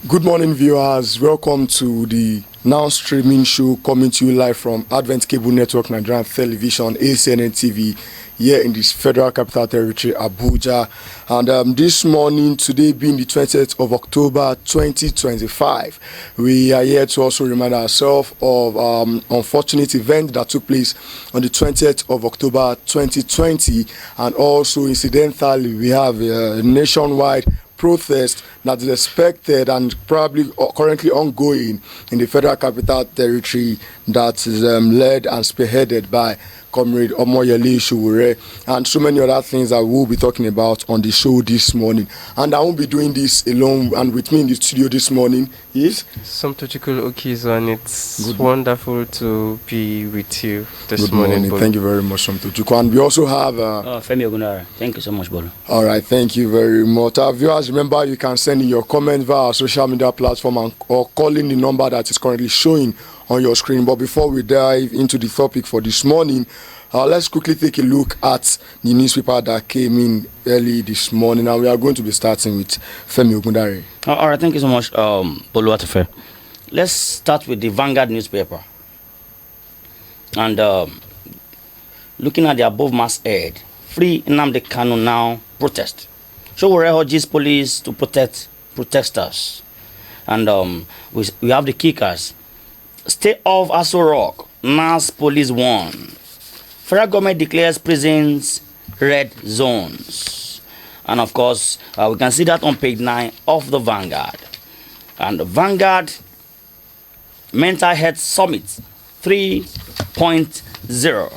Good morning, viewers. Welcome to the now streaming show coming to you live from Advent Cable Network Nigerian Television, ACNNTV, here in this Federal Capital Territory, Abuja. And this morning, today being the 20th of October 2025, we are here to also remind ourselves of unfortunate event that took place on the 20th of October 2020, and also incidentally, we have a nationwide protest that is expected and probably currently ongoing in the Federal Capital Territory that is led and spearheaded by Comrade Omoyele Shuwure, and so many other things that we'll be talking about on the show this morning. And I won't be doing this alone, and with me in the studio this morning is Somtochukul Okizo, and it's wonderful to be with you this morning. Thank you very much, Somtochukul. And we also have Femi Ogunara. Thank you so much, Bolo. All right, thank you very much. Our viewers, remember you can send in your comment via our social media platform or call in the number that is currently showing on your screen. But before we dive into the topic for this morning, let's quickly take a look at the newspaper that came in early this morning, and we are going to be starting with Femi Ogundare. All right, thank you so much, Bolo Atufe. Let's start with the Vanguard newspaper. And looking at the above masthead, Free Nnamdi Kanu now protest. Sowore urges police to protect protesters. And we have the kickers. Stay off Aso Rock. NAS police warn. Federal government declares prisons red zones. And of course, we can see that on page 9 of the Vanguard. And the Vanguard Mental Health Summit 3.0.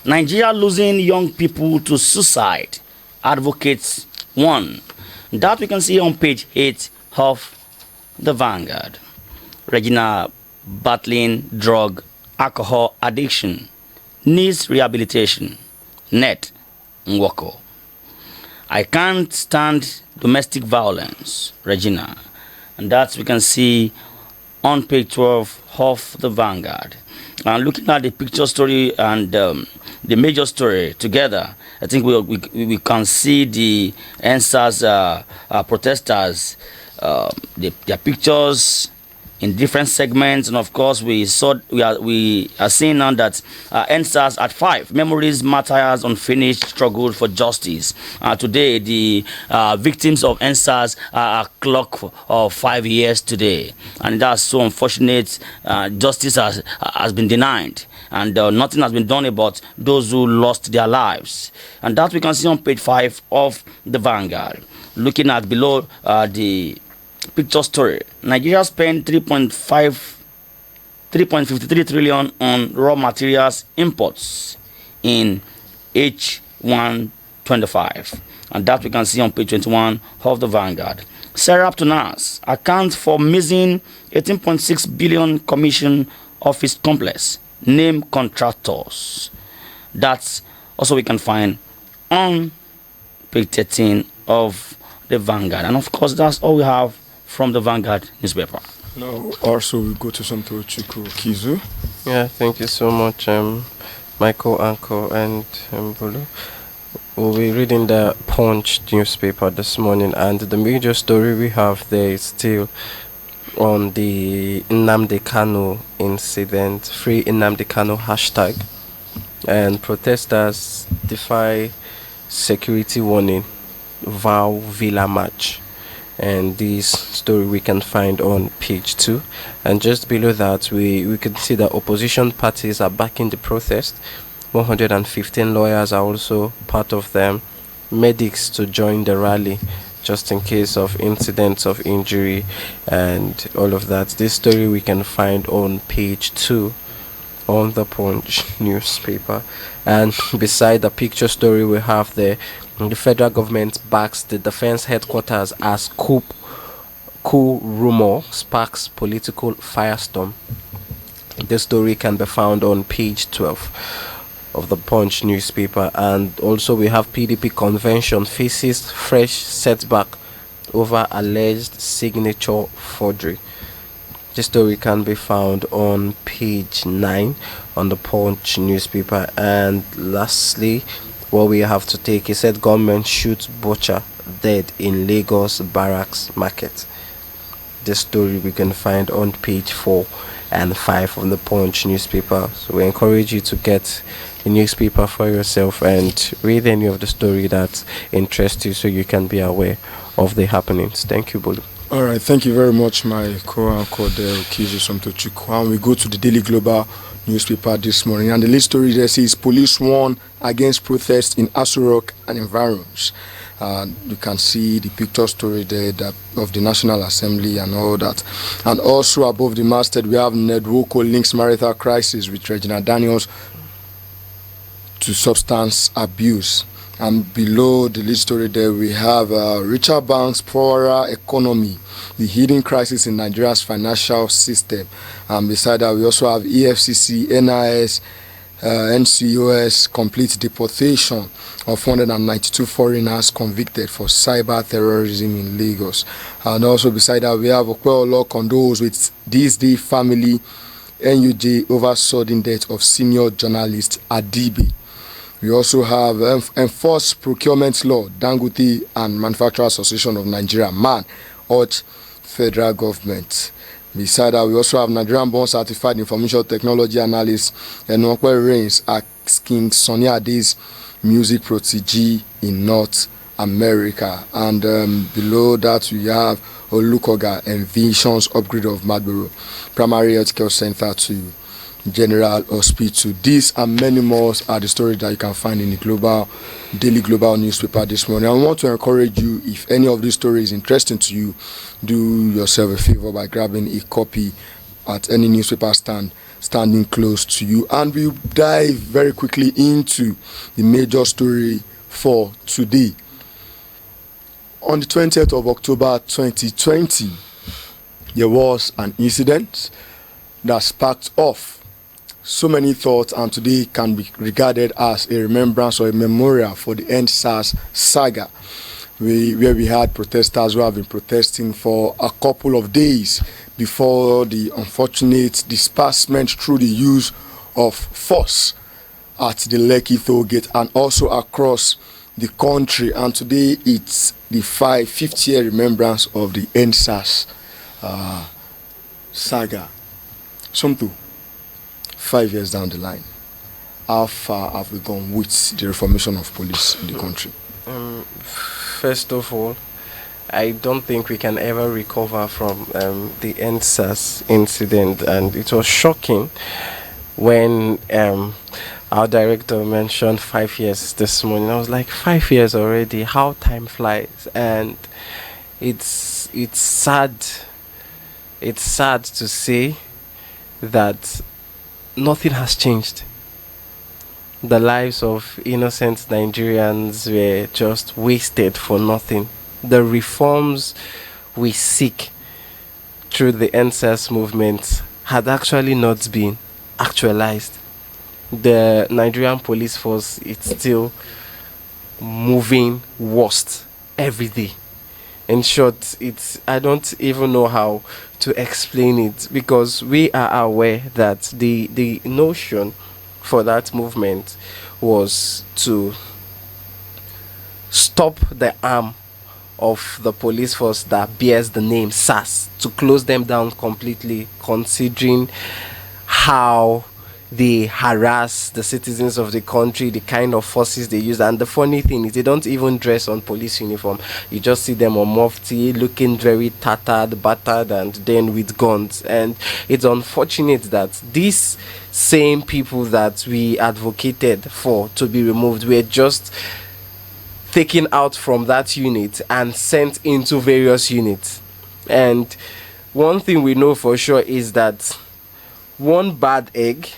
Nigeria losing young people to suicide. Advocates 1. That we can see on page 8 of the Vanguard. Regina battling drug, alcohol addiction, needs rehabilitation. Net Nwoko. I can't stand domestic violence. Regina. And that we can see on page 12 of the Vanguard. And looking at the picture story and the major story together, I think we can see the NSAS protesters, their pictures in different segments, and of course we are seeing now that NSAS at 5 memories, martyrs, unfinished struggle for justice. Today the victims of NSAS are clocked of 5 years today, and that's so unfortunate. Justice has been denied, and nothing has been done about those who lost their lives, and that we can see on page 5 of the Vanguard. Looking at below the picture story, Nigeria spent 3.53 trillion on raw materials imports in H125, and that we can see on page 21 of the Vanguard. Serap to NAS account for missing 18.6 billion commission office complex, name contractors. That's also we can find on page 13 of the Vanguard, and of course that's all we have from the Vanguard newspaper. Now, also we go to Somtochukul Kizu. Yeah, thank you so much, Michael, Uncle, and Bolo. We'll be reading the Punch newspaper this morning, and the major story we have there is still on the Nnamdi Kanu incident, Free Nnamdi Kanu hashtag, and protesters defy security warning, vow Villa March. And this story we can find on page 2, and just below that we can see that opposition parties are backing the protest. 115 lawyers are also part of them, medics to join the rally just in case of incidents of injury and all of that. This story we can find on page 2 on the Punch newspaper. And beside the picture story we have there, the federal government backs the defense headquarters as coup rumor sparks political firestorm. This story can be found on page 12 of the Punch newspaper. And also we have PDP convention faces fresh setback over alleged signature forgery. This story can be found on page 9 on the Punch newspaper. And lastly, what we have to take, he said government shoots butcher dead in Lagos barracks market. this story we can find on page 4 and 5 of the Punch newspaper. So we encourage you to get a newspaper for yourself and read any of the story that interests you so you can be aware of the happenings. Thank you, Bolu. All right, thank you very much, my co-anchor there, Okizu Somtochukwu. And we go to the Daily Global newspaper this morning, and the lead story there says police warn against protests in Aso Rock and environs. You can see the picture story there of the National Assembly and all that. And also above the masthead, we have Nedwoko links marital crisis with Regina Daniels to substance abuse. And below the lead story there, we have Richard Banks' poorer economy, the hidden crisis in Nigeria's financial system. And beside that, we also have EFCC, NIS, NCOS complete deportation of 192 foreigners convicted for cyber terrorism in Lagos. And also beside that, we have Okweolo condoles with this day family NUJ over sudden death of senior journalist Adibi. We also have enforced procurement law. Dangote and Manufacturers Association of Nigeria, MAN, urge federal government. Beside that, we also have Nigerian born certified information technology analyst Enokwe Reigns asking Sonny Ade's music protege in North America. And below that, we have Olukoga envisions upgrade of Madboro Primary Health Care Center to General Hospital. These and many more are the stories that you can find in the Daily Global newspaper this morning. I want to encourage you, if any of these stories is interesting to you, do yourself a favor by grabbing a copy at any newspaper standing close to you. And we'll dive very quickly into the major story for today. On the 20th of October 2020, there was an incident that sparked off so many thoughts, and today can be regarded as a remembrance or a memorial for the EndSARS saga, where we had protesters who have been protesting for a couple of days before the unfortunate disbursement through the use of force at the Lekki toll gate and also across the country. And today it's the 50th year remembrance of the EndSARS saga. Something 5 years down the line, how far have we gone with the reformation of police in the country? First of all, I don't think we can ever recover from the EndSARS incident, and it was shocking when our director mentioned 5 years this morning. I was like, 5 years already, how time flies. And it's sad to say that nothing has changed. The lives of innocent Nigerians were just wasted for nothing. The reforms we seek through the EndSARS movement had actually not been actualized. The Nigerian police force is still moving worst every day. In short, I don't even know how to explain it, because we are aware that the notion for that movement was to stop the arm of the police force that bears the name SARS, to close them down completely, considering how they harass the citizens of the country, the kind of forces they use. And the funny thing is, they don't even dress on police uniform. You just see them on mufti, looking very tattered, battered, and then with guns. And it's unfortunate that these same people that we advocated for to be removed were just taken out from that unit and sent into various units. And one thing we know for sure is that one bad egg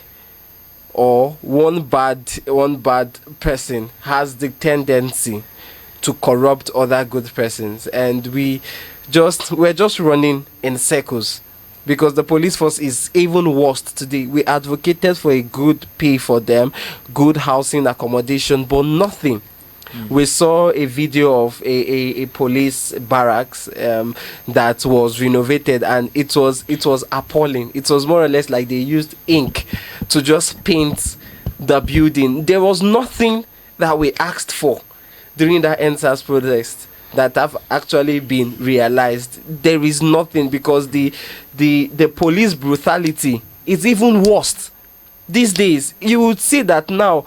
or one bad person has the tendency to corrupt other good persons, and we're just running in circles, because the police force is even worse today. We advocated for a good pay for them, good housing, accommodation, but nothing. We saw a video of a police barracks that was renovated, and it was appalling. It was more or less like they used ink to just paint the building. There was nothing that we asked for during that EndSARS protest that have actually been realized. There is nothing, because the police brutality is even worse these days. You would see that now,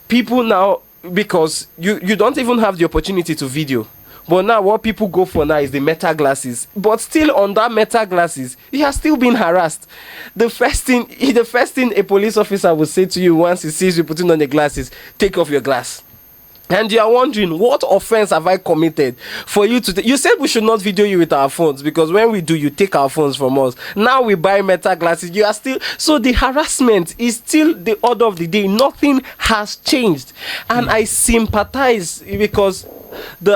people now, because you don't even have the opportunity to video. But now what people go for now is the meta glasses. But still on that meta glasses, you are still being harassed. The first thing a police officer will say to you once he sees you putting on the glasses, take off your glass. And you are wondering, what offense have I committed for you to... You said we should not video you with our phones, because when we do, you take our phones from us. Now we buy meta glasses. You are still... So the harassment is still the order of the day. Nothing has changed. And I sympathize, because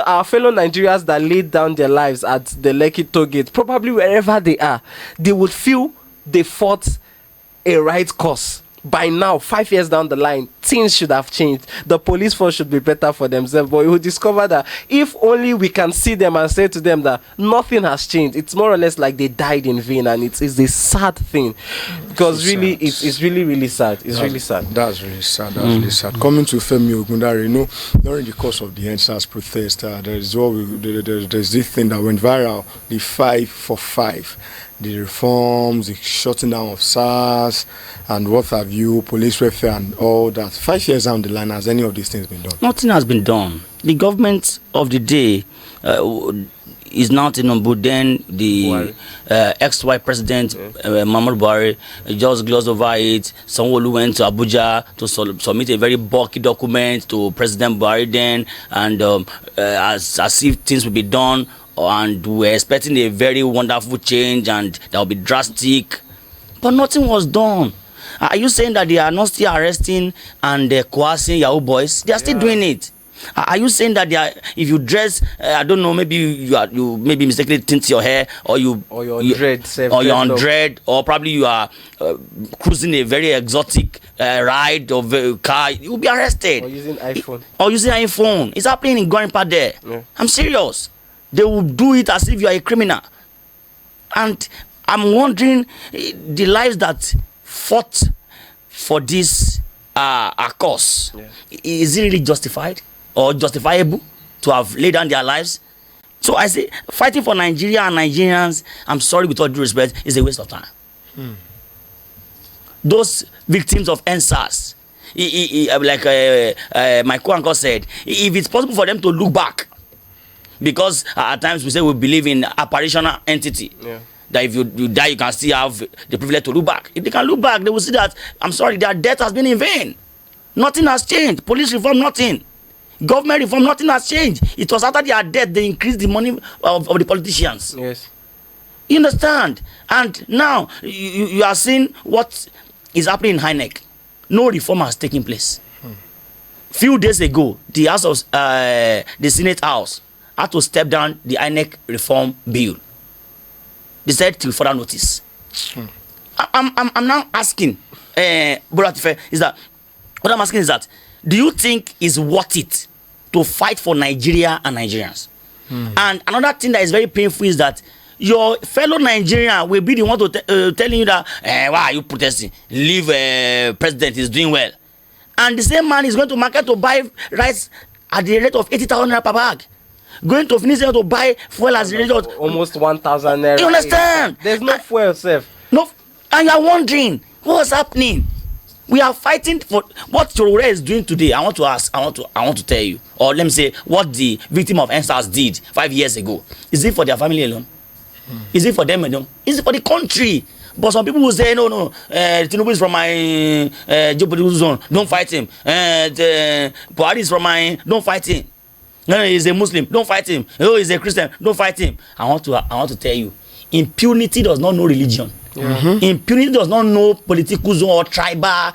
our fellow Nigerians that laid down their lives at the Lekki toll gate, probably wherever they are, they would feel they fought a right cause. By now, 5 years down the line, things should have changed. The police force should be better for themselves. But we will discover that if only we can see them and say to them that nothing has changed, it's more or less like they died in vain, and it's a sad thing. Because really, it's really, really sad. It's really sad. That's really sad. That's really sad. Coming to Femi Ogundare, during the course of the NSAS protest, there's this thing that went viral, the 5 for 5. The reforms, the shutting down of SARS, and what have you, police welfare and all that. 5 years down the line, has any of these things been done? Nothing has been done. The government of the day is now Tinubu. Then the ex-wife president, Muhammadu Buhari, just glossed over it. Sanwo-Olu went to Abuja to submit a very bulky document to President Buhari then, and as if things will be done. And we're expecting a very wonderful change, and that will be drastic, but nothing was done. Are you saying that they are not still arresting and coercing Yahoo boys? They are still doing it. Are you saying that they are, if you dress, I don't know, maybe you maybe mistakenly tint your hair, or you're on dread, or probably you are cruising a very exotic ride of a car, you'll be arrested. Or using iPhone. It's happening in Grandpa there. Yeah. I'm serious. They will do it as if you are a criminal. And I'm wondering, the lives that fought for this cause, is it really justified or justifiable to have laid down their lives? So I say, fighting for Nigeria and Nigerians, I'm sorry, with all due respect, is a waste of time. Those victims of NSAS, like my co-uncle said, if it's possible for them to look back, because at times we say we believe in apparitional entity. Yeah. That if you die, you can still have the privilege to look back. If they can look back, they will see that, I'm sorry, their death has been in vain. Nothing has changed. Police reform, nothing. Government reform, nothing has changed. It was after their death they increased the money of the politicians. Yes. You understand? And now you are seeing what is happening in INEC. No reform has taken place. Few days ago, the House of the Senate House had to step down the INEC reform bill. They said till further notice. I'm now asking, what I'm asking is that, do you think it's worth it to fight for Nigeria and Nigerians? And another thing that is very painful is that your fellow Nigerian will be the one to telling you that, why are you protesting? Leave president is doing well. And the same man is going to market to buy rice at the rate of 80,000 naira per bag. Going to finish to buy fuel as a result. Almost 1,000 naira. You understand? There's no fuel, safe. No, and you are wondering what's happening. We are fighting for what Chorore is doing today. I want to ask. I want to tell you, or let me say, what the victim of NSAS did 5 years ago. Is it for their family alone? Is it for them alone? Is it for the country? But some people will say, no, Tinubu is from my geopolitical zone. Don't fight him. Buhari is from my. Don't fight him. No, he's a Muslim. Don't fight him. Oh, he's a Christian. Don't fight him. I want to tell you, impunity does not know religion. Impunity does not know political zone or tribal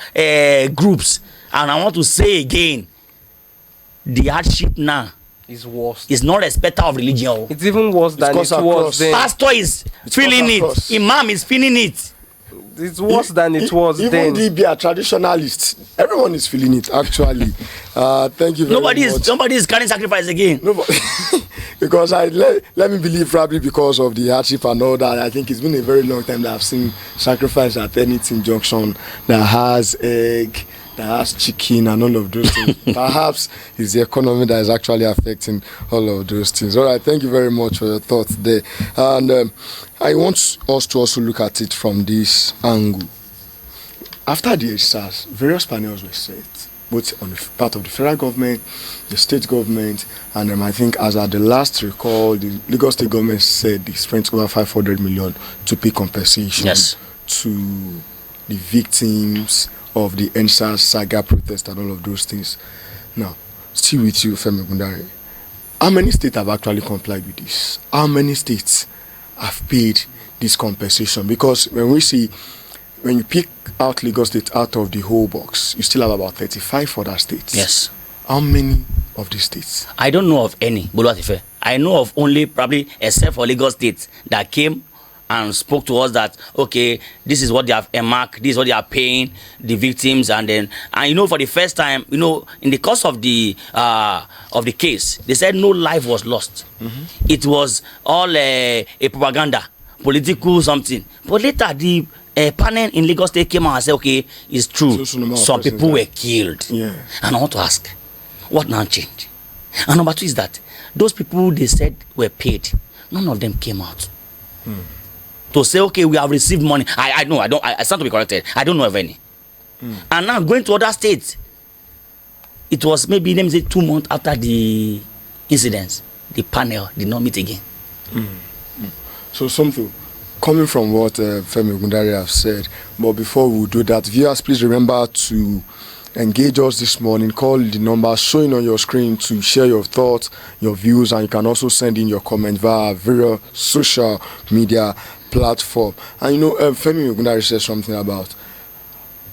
groups. And I want to say again, the hardship now is worse. It's not respect of religion. It's even worse than it was then. Pastor is feeling it. Imam is feeling it. It's worse than it was then. Even the traditionalists, everyone is feeling it actually. Thank you very much. Nobody is carrying sacrifice again. Because let me believe, probably because of the hardship and all that, I think it's been a very long time that I've seen sacrifice at anything junction that has egg, that has chicken and all of those things. Perhaps it's the economy that is actually affecting all of those things. All right, thank you very much for your thoughts there. And I want us to also look at it from this angle. After the SARS, various panels were set, both on the part of the federal government, the state government, and I think as at the last recall, the Lagos state government said they spent over 500 million to pay compensation to the victims of the NSAS saga protest and all of those things. Now, still with you, Femi Gundare, how many states have actually complied with this? How many states have paid this compensation? Because when you pick out Lagos State out of the whole box, you still have about 35 other states. Yes. How many of these states? I don't know of any. I know of only, probably except for Lagos State, that came and spoke to us that, okay, this is what they have earmarked, this is what they are paying the victims, and for the first time, in the course of the case, they said no life was lost. It was all a propaganda, political something. But later, the panel in Lagos State came out and said, okay, it's true. Some people were killed. Yeah. And I want to ask, what now changed? And number two is that those people they said were paid, none of them came out to say, okay, we have received money. I stand to be corrected. I don't know of any. And now going to other states, it was maybe, let me say, 2 months after the incidents, the panel did not meet again. So something coming from what Femi Gundare have said, but before we do that, viewers, please remember to engage us this morning. Call the number showing on your screen to share your thoughts, your views, and you can also send in your comment via various social media platform. And Femi Gundare said something about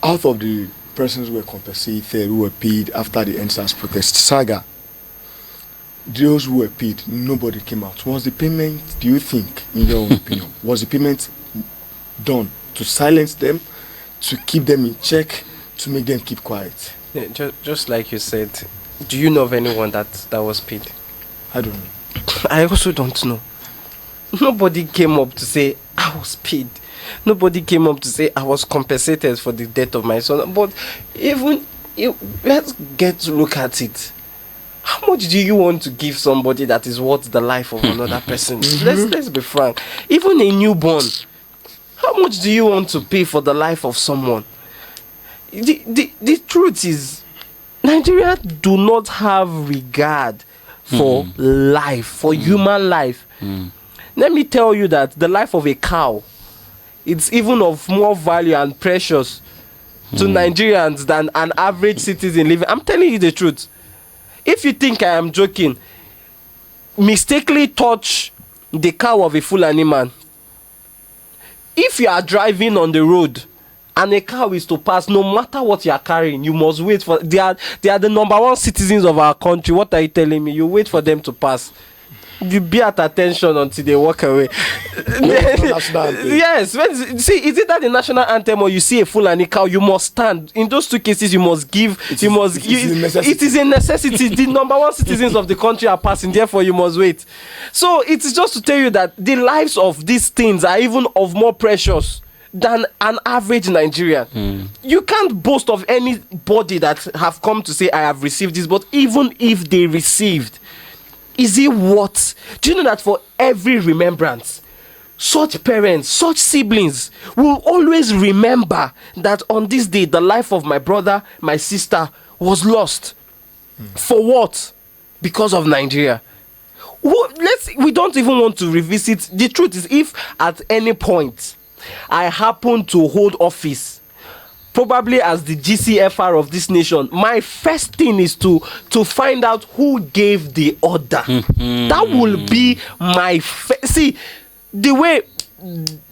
out of the persons who were compensated, who were paid after the NSAS protest saga, those who were paid, nobody came out. Was the payment, do you think, in your own opinion, was the payment done to silence them, to keep them in check, to make them keep quiet? Yeah, just like you said, do you know of anyone that was paid? I don't know. I also don't know. Nobody came up to say, I was paid. Nobody came up to say, I was compensated for the death of my son. But let's get to look at it. How much do you want to give somebody that is worth the life of another person? Let's be frank. Even a newborn, how much do you want to pay for the life of someone? The truth is, Nigeria do not have regard for life, for human life. Let me tell you that the life of a cow, it's even of more value and precious to Nigerians than an average citizen living. I'm telling you the truth. If you think I am joking, mistakenly touch the cow of a Fulani man. If you are driving on the road and a cow is to pass, no matter what you are carrying, you must wait for. They are the number one citizens of our country. What are you telling me? You wait for them to pass. You be at attention until they walk away. Yes, see, is it that the national anthem or you see a Fulani cow, you must stand. In those two cases, you must give. It is a necessity. The number one citizens of the country are passing, therefore you must wait. So it's just to tell you that the lives of these things are even of more precious than an average Nigerian. You can't boast of anybody that have come to say, I have received this, but even if they received, is it what? Do you know that for every remembrance, such parents, such siblings will always remember that on this day, the life of my brother, my sister was lost. For what? Because of Nigeria. We don't even want to revisit. The truth is, if at any point I happen to hold office, probably as the GCFR of this nation, my first thing is to find out who gave the order. That will be my see, the way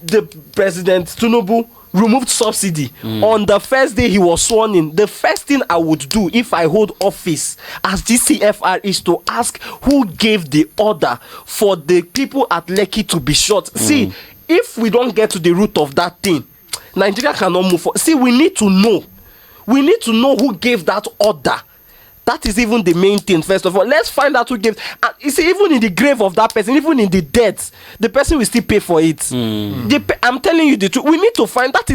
the President Tinubu removed subsidy on the first day he was sworn in, the first thing I would do if I hold office as GCFR is to ask who gave the order for the people at Lekki to be shot. See, if we don't get to the root of that thing, Nigeria cannot move forward. See, we need to know. We need to know who gave that order. That is even the main thing, first of all. Let's find out who gave. And you see, even in the grave of that person, even in the death, the person will still pay for it. I'm telling you the truth. We need to find that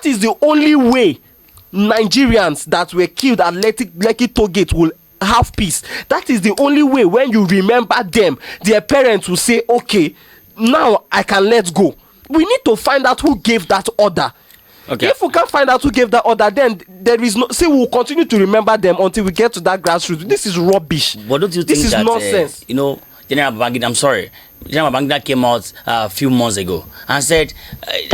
is the only way Nigerians that were killed at Lekki toll gate will have peace. That is the only way. When you remember them, their parents will say, okay, now I can let go. We need to find out who gave that order. Okay. If we can't find out who gave that order, then there is no. See, we'll continue to remember them until we get to that grassroots. This is rubbish. But don't you think this is nonsense? General Babangida, I'm sorry, General Babangida came out a few months ago and said,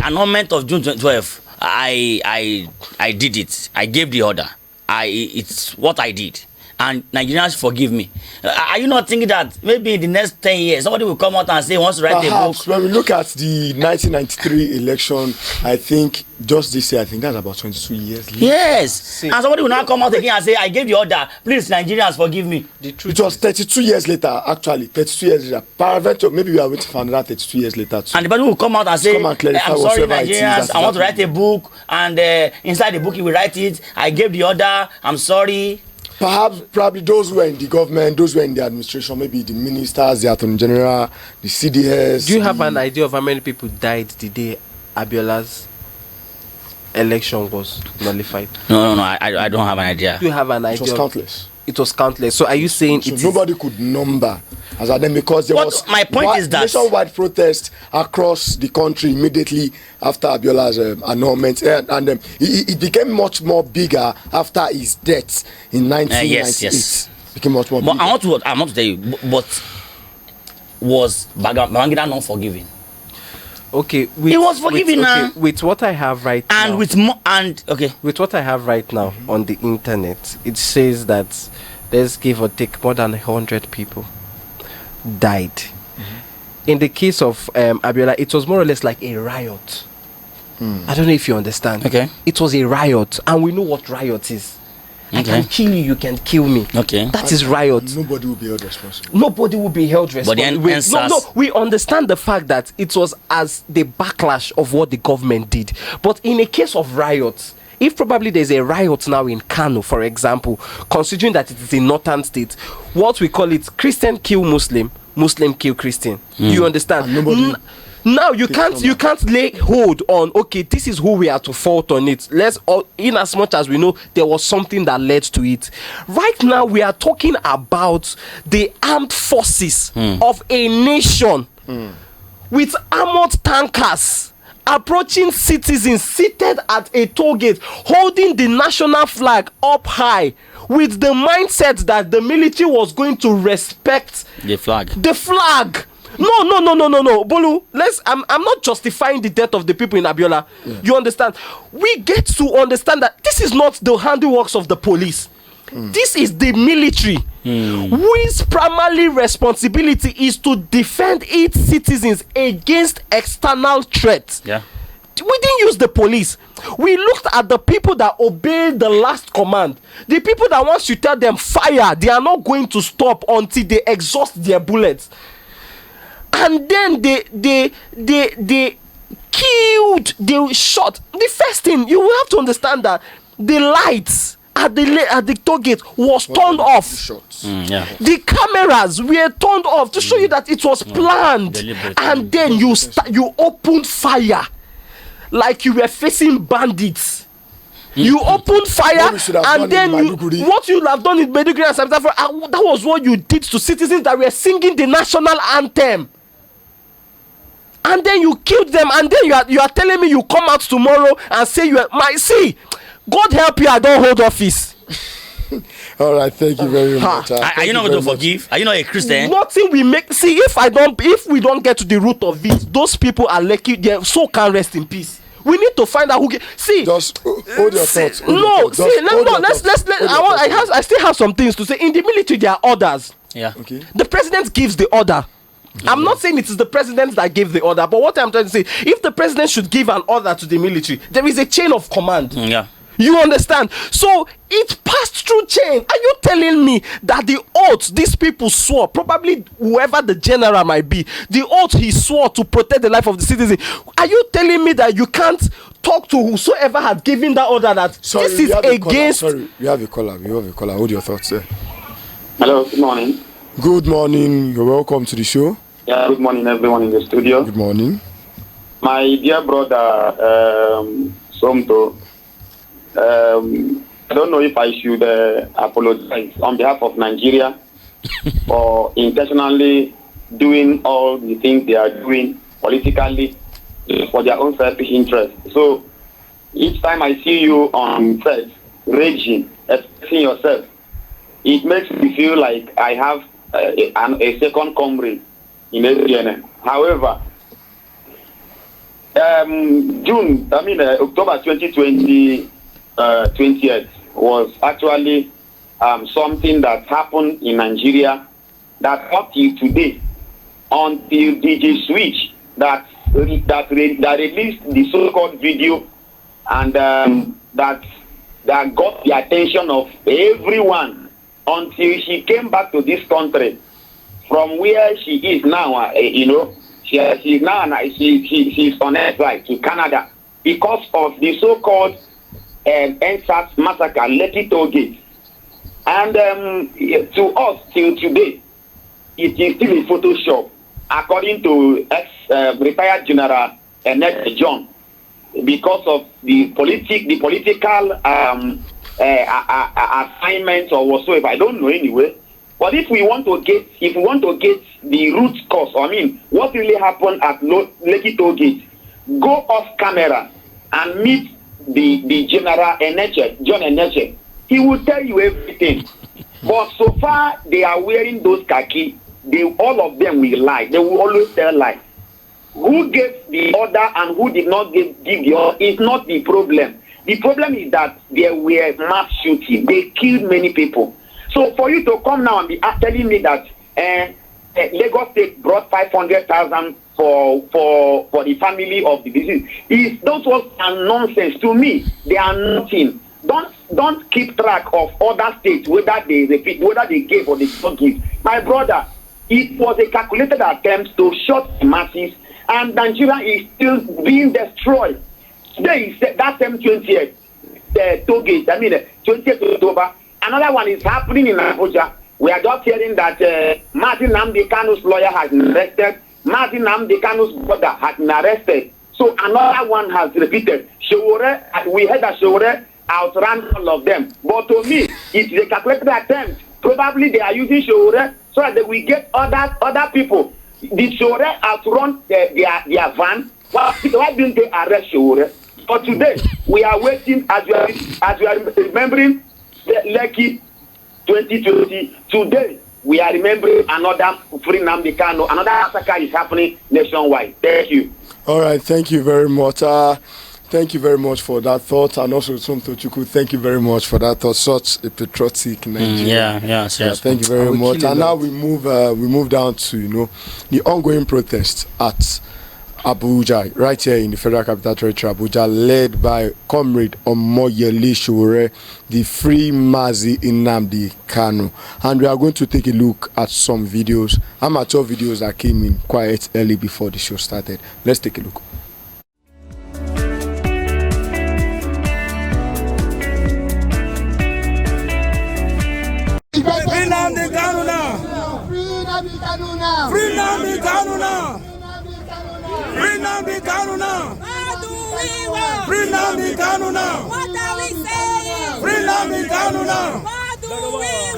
annulment of June 12th. I did it. I gave the order. It's what I did. And Nigerians forgive me. Are you not thinking that maybe in the next 10 years somebody will come out and say he wants to write a book? When we look at the 1993 election, I think just this year, I think that's about 22 years later. Yes. And somebody will now come out again and say, I gave the order. Please, Nigerians, forgive me. It was 32 years later, actually. 32 years later. Paraventure, maybe we are waiting for another 32 years later too. And the person will come out and say, I'm sorry, Nigerians, I want to write a book. And inside the book, he will write it. I gave the order. I'm sorry. Probably those who were in the government, those who were in the administration, maybe the ministers, the attorney general, the CDS. Do you have an idea of how many people died the day Abiola's election was nullified? No, I don't have an idea. Do you have an idea? It was countless. It was countless. So are you saying nobody could number as at them, because there was my point is that nationwide protest across the country immediately after Abiola's annulment, and it became much more bigger after his death in 1998. Yes. Became much more bigger. I want to tell you, but was Babangida not forgiving? Okay, he was forgiving now. With what I have right now, with what I have right now on the internet, it says that let's give or take more than 100 people died. In the case of Abiola, it was more or less like a riot. I don't know if you understand. Okay, it was a riot, and we know what riot is. I can kill you, you can kill me. Okay. That is riot. Nobody will be held responsible. Nobody will be held responsible. But we understand the fact that it was as the backlash of what the government did. But in a case of riots, if probably there's a riot now in Kano, for example, considering that it is a northern state, what we call it, Christian kill Muslim, Muslim kill Christian. You understand? Now you can't lay hold on, okay, this is who we are to fault on it. In as much as we know there was something that led to it. Right now we are talking about the armed forces of a nation with armored tankers approaching citizens seated at a toll gate, holding the national flag up high, with the mindset that the military was going to respect the flag. No, Bolu, I'm not justifying the death of the people in Abiola. You understand? We get to understand that this is not the handiworks of the police. This is the military, whose primary responsibility is to defend its citizens against external threats. Yeah. We didn't use the police. We looked at the people that obeyed the last command. The people that once you tell them fire, they are not going to stop until they exhaust their bullets. And then they killed, they shot. The first thing, you will have to understand that the lights at the toll gate was turned off. The cameras were turned off to show you that it was planned. And then you opened fire like you were facing bandits. You opened fire, and then what you have done in Maiduguri and South Africa, that was what you did to citizens that were singing the national anthem. And then you killed them, and then you are telling me you come out tomorrow and say God help you, I don't hold office. All right, thank you very much. Are you not going to forgive? Are you not a Christian? Nothing we make. See, if we don't get to the root of it, those people are lucky. Their soul can rest in peace. We need to find out who. Just hold your thoughts. I still have some things to say. In the military, there are orders. Yeah. Okay. The president gives the order. I'm not saying it is the president that gave the order, but what I'm trying to say, if the president should give an order to the military, there is a chain of command. Yeah. You understand? So it passed through chain. Are you telling me that the oath these people swore, probably whoever the general might be, the oath he swore to protect the life of the citizen, are you telling me that you can't talk to whosoever had given that order that this is against? Sorry, we have a caller. Hold your thoughts there. Hello, good morning. Good morning. You're welcome to the show. Yeah, good morning, everyone in the studio. Good morning. My dear brother, Somto, I don't know if I should apologize on behalf of Nigeria for intentionally doing all the things they are doing politically for their own selfish interest. So each time I see you on set, raging, expressing yourself, it makes me feel like I have a second comrade in ACNN. However, October 2020, 20th was actually something that happened in Nigeria that up till today, until DJ Switch that released the so-called video and that got the attention of everyone until she came back to this country from where she is now. She's on her flight to Canada because of the so-called NSAS massacre, Lekki Toll Gate. And to us till today, it is still a Photoshop, according to ex-retired General Ernest John, because of the political assignments or whatsoever. I don't know anyway. But if we want to get the root cause, what really happened at Lekki Toll Gate, go off camera and meet the General John Eneche. He will tell you everything. But so far they are wearing those khaki. All of them will lie. They will always tell lies. Who gave the order and who did not give the order is not the problem. The problem is that there were mass shooting. They killed many people. So for you to come now and be telling me that Lagos State brought 500,000 for the family of the deceased, those words are nonsense to me. They are nothing. Don't keep track of other states whether they repeat, whether they gave or they don't give. My brother, it was a calculated attempt to shut the masses, and Nigeria is still being destroyed. Today is that same 20th toll gate. 20th October. Another one is happening in Abuja. We are just hearing that Martin Nnamdi Kanu's lawyer has been arrested. Martin Nnamdi Kanu's brother has been arrested. So another one has repeated. Showore, we heard that Showore outran all of them. But to me, it's a calculated attempt. Probably they are using Showore so that they will get other people. Did Showore outrun their van? Why didn't they arrest Showore? But today, we are waiting as we are remembering Lekki 2020. Today, we are remembering another Free Nnamdi Kanu. Another massacre is happening nationwide. Thank you. All right, thank you very much. Thank you very much for that thought, and also Somtochukwu, thank you very much for that thought. Such a patriotic Nigeria. Thank you very much. And now we move down to the ongoing protest at Abuja, right here in the Federal Capital Territory, Abuja, led by Comrade Omoyele Showore, the Free Mazi Nnamdi Kanu. And we are going to take a look at some videos, amateur videos that came in quite early before the show started. Let's take a look. Free Nnamdi Kanu now! Free Nnamdi Kanu now! Free Nnamdi Kanu now! How do we want? Free Nnamdi Kanu now! What are we saying? Free Nnamdi Kanu now! What do we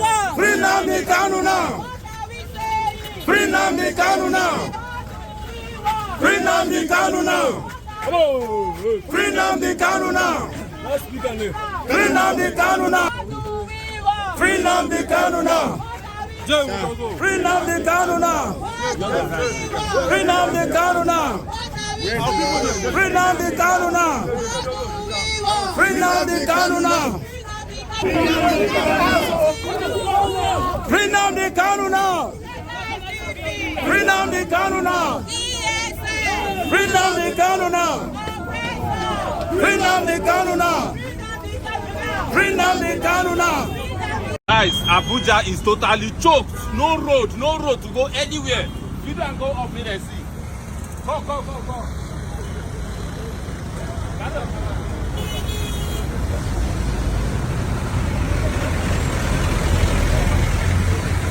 want? Free Nnamdi Kanu now! What are we saying? Free Nnamdi Kanu now! Free Nnamdi Kanu now! Free Nnamdi Kanu now! Free Nnamdi Kanu now! Free Nnamdi Kanu now! Free Nnamdi Kanu now! Free Nnamdi Kanu now! Free Nnamdi Kanu now! Free Nnamdi Kanu now! Free Nnamdi Kanu now! Free Nnamdi Kanu now! Free Nnamdi Kanu now! Free Nnamdi Kanu now! Free Nnamdi Kanu now! Guys, Abuja is totally choked. No road to go anywhere. You don't go up in and see.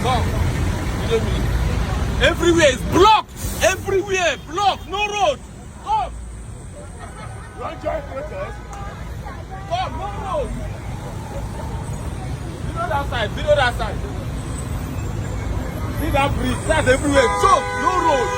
Go. Everywhere is blocked. Everywhere blocked. No road. Go. Don't join protest. Go. No road. that side, video that side. See that bridge, that's everywhere. Choke, no road.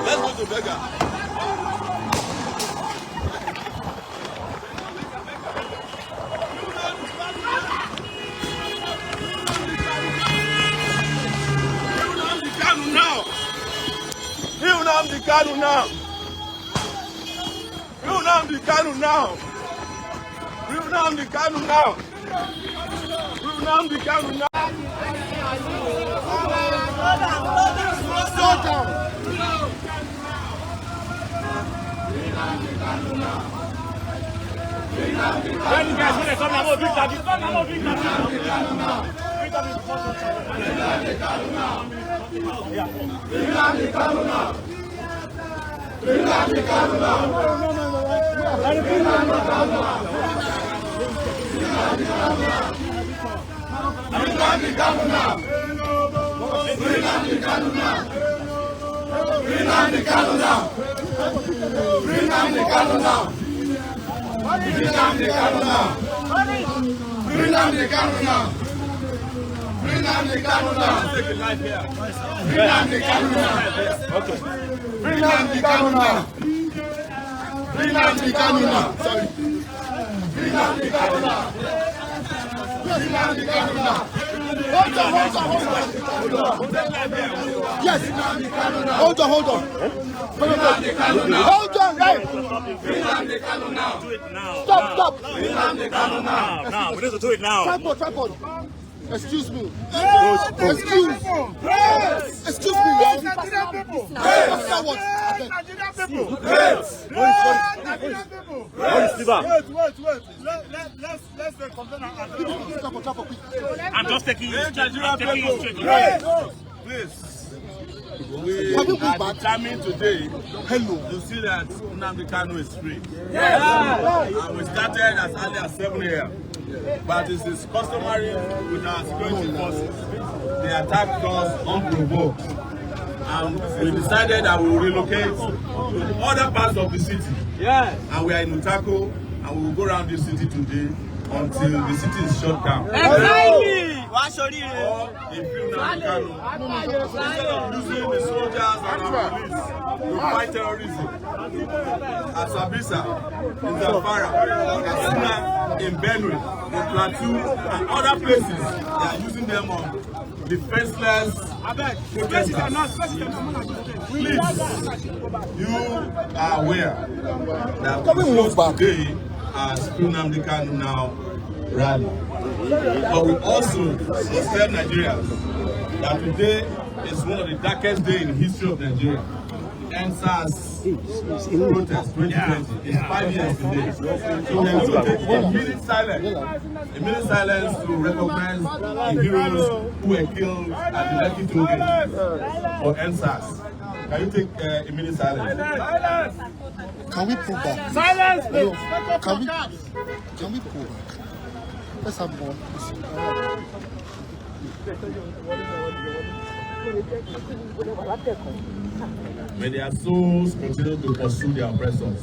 Let's go to Vega. Yes. Hold on. Hold on, right? Stop. Now. We need to do it now. Tripod. Excuse me. Excuse me. Nigerian people. After what? Nigerian people. Wait. Let's complain. I'm just taking you straight. Please. We are determined today to see that Nnamdi Kanu is free. And we started as early as 7 a.m. But it is customary with our security forces. They attacked us unprovoked. And we decided that we will relocate to other parts of the city. And we are in Utako, and we will go around the city today until the city is shut down. Or if you instead of using the soldiers and our police to fight terrorism, at Sabisa, in Zamfara, Katsina, in Benue, in Plateau, and other places, they are using them on defenseless protesters. Please, you are aware that we close today as Nnamdi Kanu now rally. But we also tell Nigerians that today is one of the darkest days in the history of Nigeria. NSAS protest 2020 is 5 years today. So we are going to take a minute silence to recognize the heroes who were killed at the Lekki toll gate for NSAS. Can you take a minute silence? Can we pull back? Silence, please. Can we pull back? Let's have more. May their souls continue to pursue their oppressors.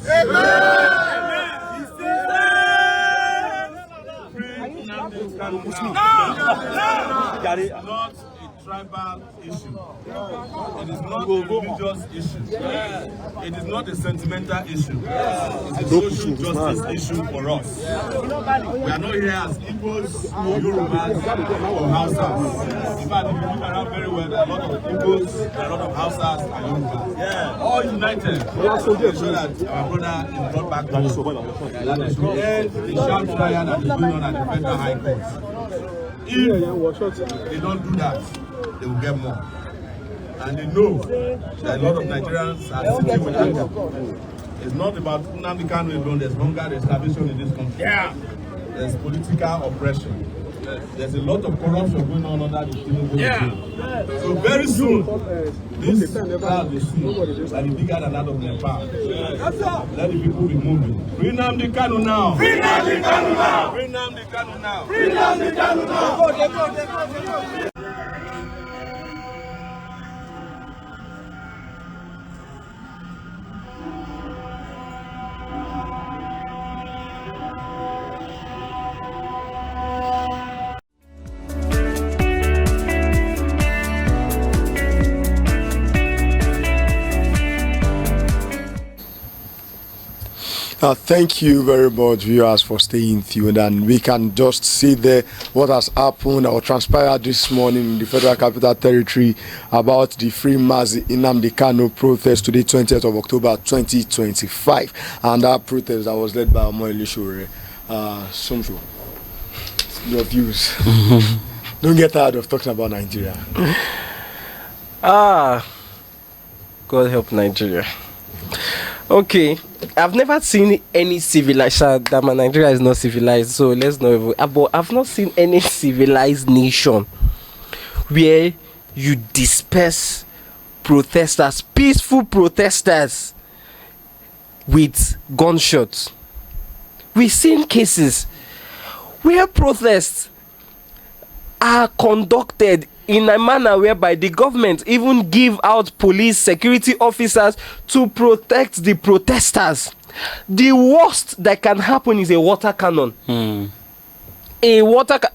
Free Nnamdi Kanu now. It is not a tribal issue. It is not a religious issue. It is not a sentimental issue. It's a social justice issue for us. We are not here as Igbos, Yorubas, or Hausas. In fact, if you look around very well, there are a lot of Igbos, there are a lot of Hausas and Yorubas. All united to ensure that our brother is brought back to us. That is to end the sham trial that is going on at the Federal High Court. If they don't do that, they will get more. And they know that a lot of Nigerians are sitting with anger. It's not about Nnamdi Kanu alone. There's hunger, there's starvation in this country. There's political oppression. There's a lot of corruption going on under the Tinubu regime. So very soon, this crowd they see will be bigger than that of Nepal. Let the people be moving. Free Nnamdi Kanu now! Free Nnamdi Kanu now! Free Nnamdi Kanu now! Free Nnamdi Kanu now! Thank you very much, viewers, for staying tuned. And we can just see there what has happened or transpired this morning in the Federal Capital Territory about the Free Mazi Nnamdi Kanu protest today, 20th of October 2025. And that protest that was led by Omoyele Sowore. Somso, your views. Don't get tired of talking about Nigeria. God help Nigeria. Okay, I've never seen any civilized. That Nigeria is not civilized, so let's not even. But I've not seen any civilized nation where you disperse protesters, peaceful protesters, with gunshots. We've seen cases where protests are conducted in a manner whereby the government even give out police security officers to protect the protesters. The worst that can happen is a water cannon.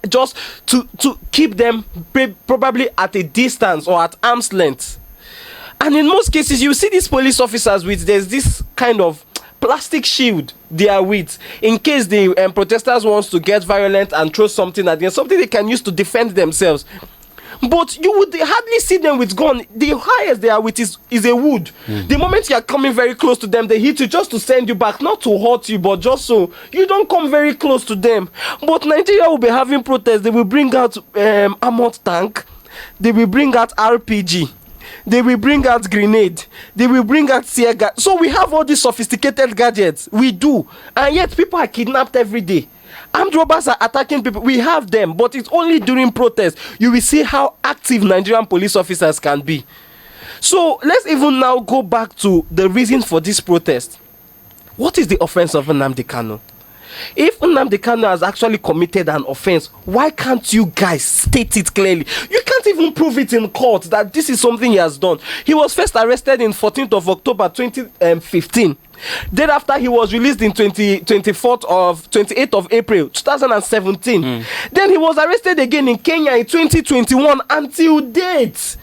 Just to keep them probably at a distance or at arm's length. And in most cases, you see these police officers with there's this kind of plastic shield they are with in case the protesters wants to get violent and throw something at them, something they can use to defend themselves. But you would hardly see them with gun. The highest they are with is a wood. The moment you are coming very close to them, they hit you just to send you back, not to hurt you, but just so you don't come very close to them. But Nigeria will be having protests. They will bring out armored tank. They will bring out RPG. They will bring out grenade. They will bring out tear gas. So we have all these sophisticated gadgets. We do. And yet people are kidnapped every day. Armed robbers are attacking people. We have them, but it's only during protests you will see how active Nigerian police officers can be. So let's even now go back to the reason for this protest. What is the offense of Nnamdi Kanu? If Nnamdi Kanu has actually committed an offense, why can't you guys state it clearly? You can't even prove it in court that this is something he has done. He was first arrested in 14th of October 2015. Thereafter, he was released in 28th of April 2017. Then he was arrested again in Kenya in 2021 until date.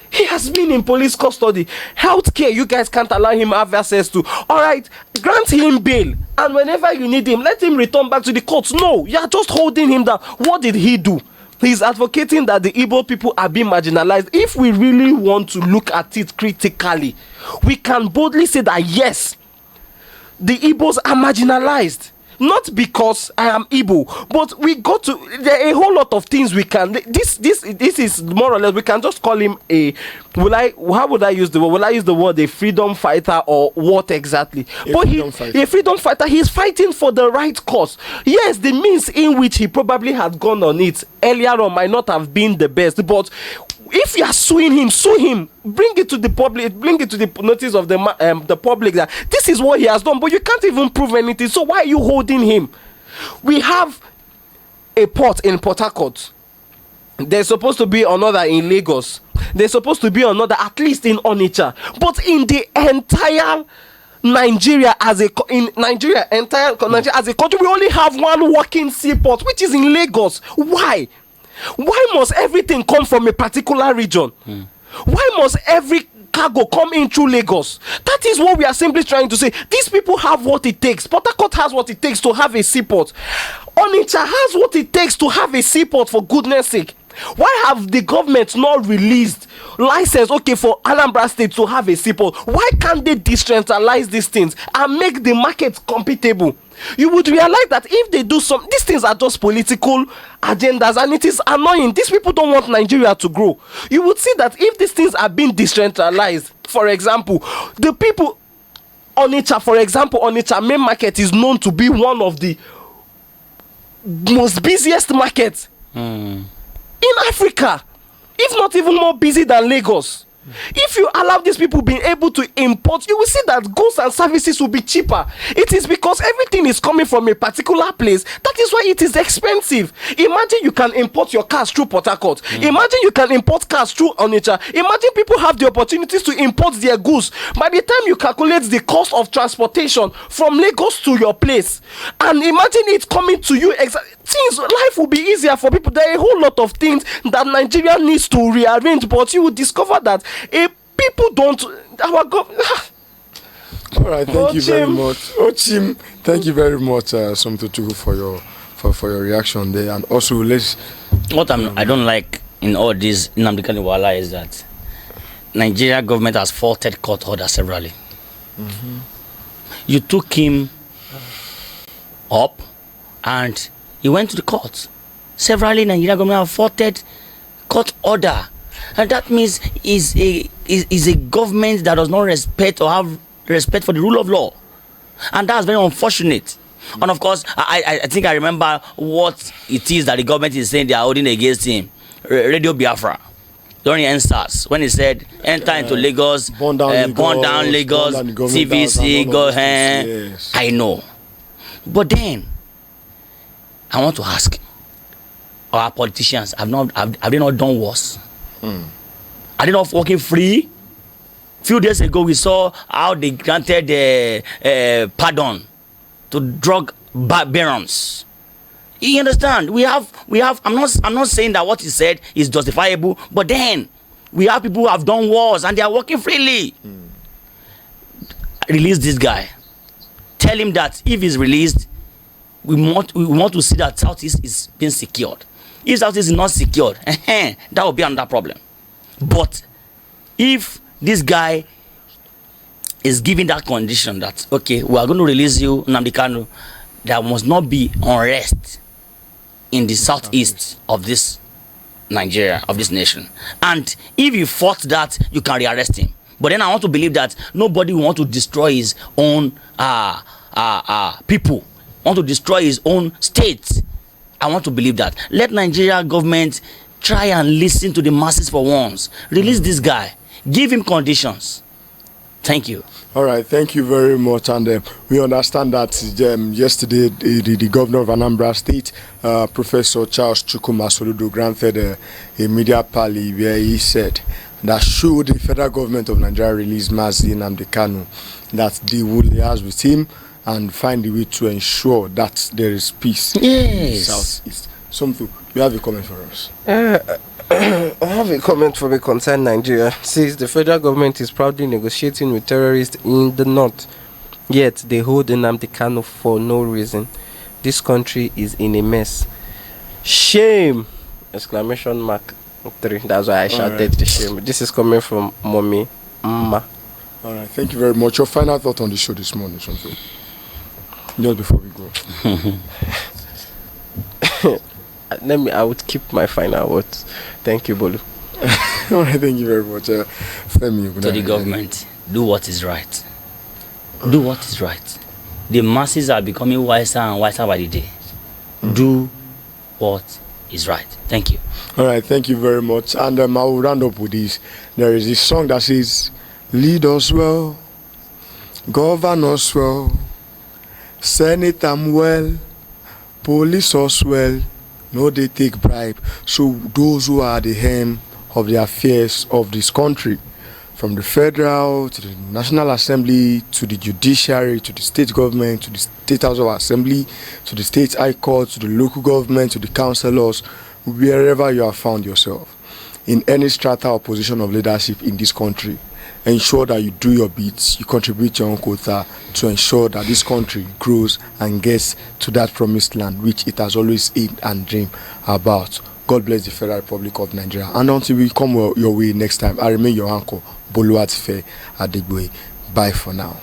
He has been in police custody. Healthcare, you guys can't allow him have access to. All right, grant him bail. And whenever you need him, let him return back to the courts. No, you are just holding him down. What did he do? He's advocating that the Igbo people are being marginalized. If we really want to look at it critically, we can boldly say that yes, the Igbos are marginalized. not because I am Igbo, but we got to. There are a whole lot of things we can. This is more or less. We can just call him a. How would I use the word? Will I use the word a freedom fighter or what exactly? A freedom fighter. He's fighting for the right cause. Yes, the means in which he probably had gone on it earlier on might not have been the best, but if you are suing him, sue him. Bring it to the public. Bring it to the notice of the public that this is what he has done. But you can't even prove anything. So why are you holding him? We have a port in Port Harcourt. There's supposed to be another in Lagos. There's supposed to be another at least in Onitsha. But in the entire Nigeria as a country, we only have one working seaport, which is in Lagos. Why? Why must everything come from a particular region? Why must every cargo come in through Lagos? That is what we are simply trying to say. These people have what it takes. Port Harcourt has what it takes to have a seaport. Onitsha has what it takes to have a seaport, for goodness sake. Why have the government not released license, for Anambra State to have a seaport? Why can't they decentralize these things and make the market compatible? You would realize that if they do these things are just political agendas, and it is annoying. These people don't want Nigeria to grow. You would see that if these things are being decentralized, for example, the people, Onitsha main market is known to be one of the most busiest markets in Africa, if not even more busy than Lagos. If you allow these people being able to import, you will see that goods and services will be cheaper. It is because everything is coming from a particular place. That is why it is expensive. Imagine you can import your cars through Port Harcourt. Imagine you can import cars through Onitsha. Imagine people have the opportunities to import their goods. By the time you calculate the cost of transportation from Lagos to your place, and imagine it coming to you, life will be easier for people. There are a whole lot of things that Nigeria needs to rearrange, but you will discover that people don't. Our government. All right, thank you very much, Ochim. Thank you very much, Somtochukwu, for your reaction there, and also What I don't like in all this Nnamdi Kanu Wahala is that Nigeria government has faulted court order severally. You took him up, and he went to the court. Severally, Nigeria government have faulted court order. And that means is a government that does not respect or have respect for the rule of law, and that's very unfortunate. And of course, I think I remember what it is that the government is saying they are holding against him. Radio Biafra during NSAS, when he said enter into Lagos, burn down Lagos, TVC, go ahead. Yes. I know, but then I want to ask our politicians: have they not done worse? Are they not working free? Few days ago, we saw how they granted pardon to drug barons. You understand? We have. I'm not saying that what he said is justifiable, but then we have people who have done wars and they are working freely. Release this guy. Tell him that if he's released, we want to see that Southeast is being secured. If Southeast is not secured, that will be another problem. But if this guy is given that condition that, okay, we are going to release you, Nnamdi Kanu, there must not be unrest in the southeast of this Nigeria, of this nation. And if you fought that, you can rearrest him. But then I want to believe that nobody wants to destroy his own people, want to destroy his own state. I want to believe that. Let Nigeria government try and listen to the masses for once. Release this guy. Give him conditions. Thank you. All right, thank you very much. And we understand that yesterday the governor of Anambra State, Professor Charles Chukwuma Soludo, granted a media parley where he said that should the federal government of Nigeria release Mazi Nnamdi Kanu, that they will liaise with him and find a way to ensure that there is peace in the southeast. Something, you have a comment for us? I have a comment for me concern Nigeria. Says the federal government is proudly negotiating with terrorists in the north, yet they hold Nnamdi Kanu for no reason. This country is in a mess. Shame! Exclamation mark 3. That's why I shouted the shame. This is coming from Mommy Mma. All right, thank you very much. Your final thought on the show this morning, something. Just before we go. I would keep my final words. Thank you, Bolu. All right, thank you very much. Femi, To the government, do what is right. Do what is right. The masses are becoming wiser and wiser by the day. Do what is right. Thank you. All right, thank you very much. And I will round up with this. There is this song that says, lead us well, govern us well, senate them well, police us well, no they take bribe. So those who are the helm of the affairs of this country, from the federal to the National Assembly to the judiciary to the state government to the state house of assembly to the state high court to the local government to the councillors, wherever you have found yourself in any strata or position of leadership in this country, ensure that you do your bits, you contribute your own quota to ensure that this country grows and gets to that promised land which it has always aimed and dreamed about. God bless the Federal Republic of Nigeria. And until we come your way next time, I remain your uncle, Bolu Atife Adegboye. Bye for now.